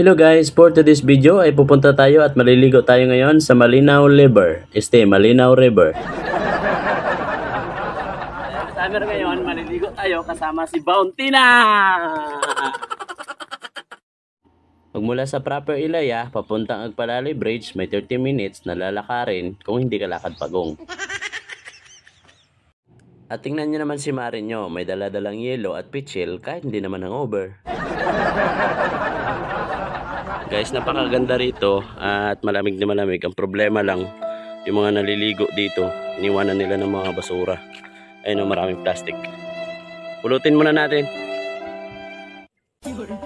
Hello guys, for today's video ay pupunta tayo at maliligo tayo ngayon sa Malinaw River. Malinaw River. Summer ngayon, maliligo tayo kasama si Bountina! Pagmula sa Proper Ilaya, papuntang Agpalali Bridge, may 30 minutes na lalakarin kung hindi ka lakad pagong. At tingnan nyo naman si Marin nyo, may daladalang yelo at pitchil kahit hindi naman hangover. Guys, napakaganda rito at malamig na malamig. Ang problema lang, yung mga naliligo dito, iniwanan nila ng mga basura. Ayun o, maraming plastic. Pulutin muna natin. Hi vlog!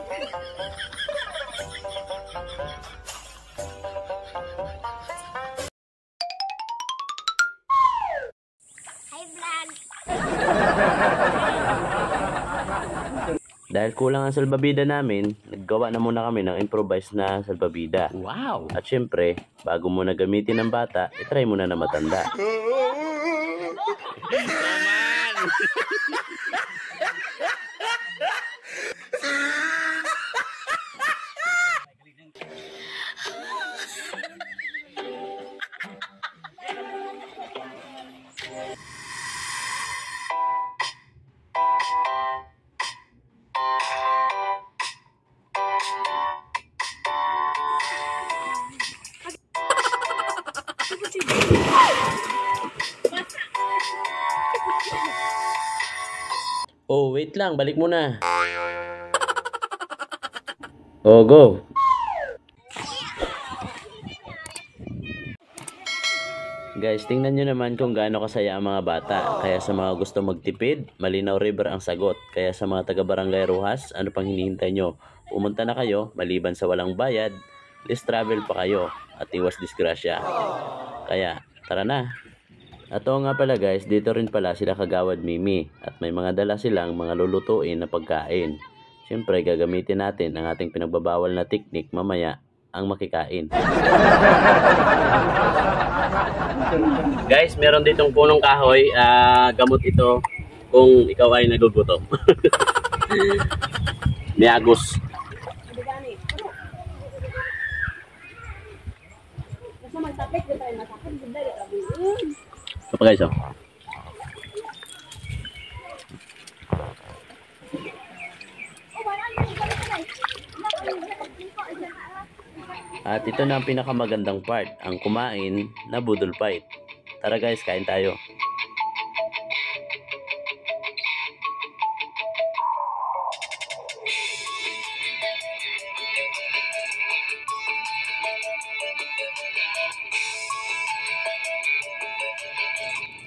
Dahil kulang ang salbabida namin, naggawa na muna kami ng improvised na salbabida. Wow! At syempre, bago mo na gamitin ng bata, itry mo na matanda. Oh, wait lang. Balik muna. Oh, go. Guys, tingnan nyo naman kung gaano kasaya ang mga bata. Kaya sa mga gusto magtipid, Malinaw River ang sagot. Kaya sa mga taga-barangay Rojas, ano pang hinihintay nyo? Pumunta na kayo, maliban sa walang bayad, less travel pa kayo at iwas disgrasya. Kaya, tara na. At oo nga pala guys, dito rin pala sila Kagawad Mimi at may mga dala silang mga lulutuin na pagkain. Siyempre gagamitin natin ang ating pinagbabawal na teknik mamaya ang makikain. Guys, meron ditong punong kahoy, gamot ito kung ikaw ay nagugutom. Miagos. Apa guys, oh. At ito na ang pinakamagandang part, ang kumain na budol fight. Tara guys, kain tayo.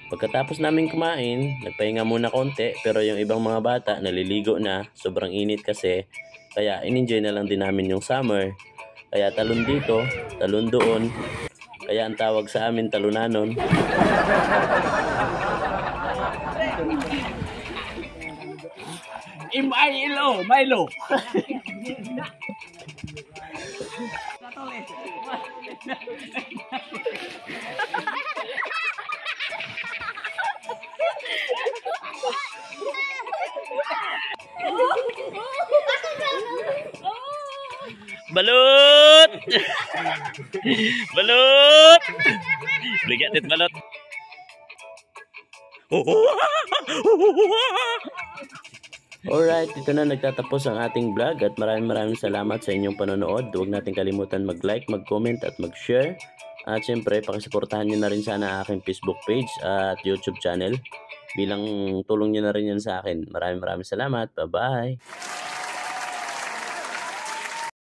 Pagkatapos namin kumain, nagpahinga muna konti, pero yung ibang mga bata naliligo na, sobrang init kasi, kaya in-enjoy na lang din namin yung summer. Kaya talon dito, talon doon, kaya ang tawag sa amin talunanon. Milo! Balut! Balut! Ligat dit balut. Alright, ito na nagtatapos ang ating vlog at maraming salamat sa inyong panonood. Huwag natin kalimutan mag-like, mag-comment at mag-share. At syempre, pakisuportahan nyo na rin sana aking Facebook page at YouTube channel. Bilang tulong nyo na rin yan sa akin. Maraming salamat. Bye-bye!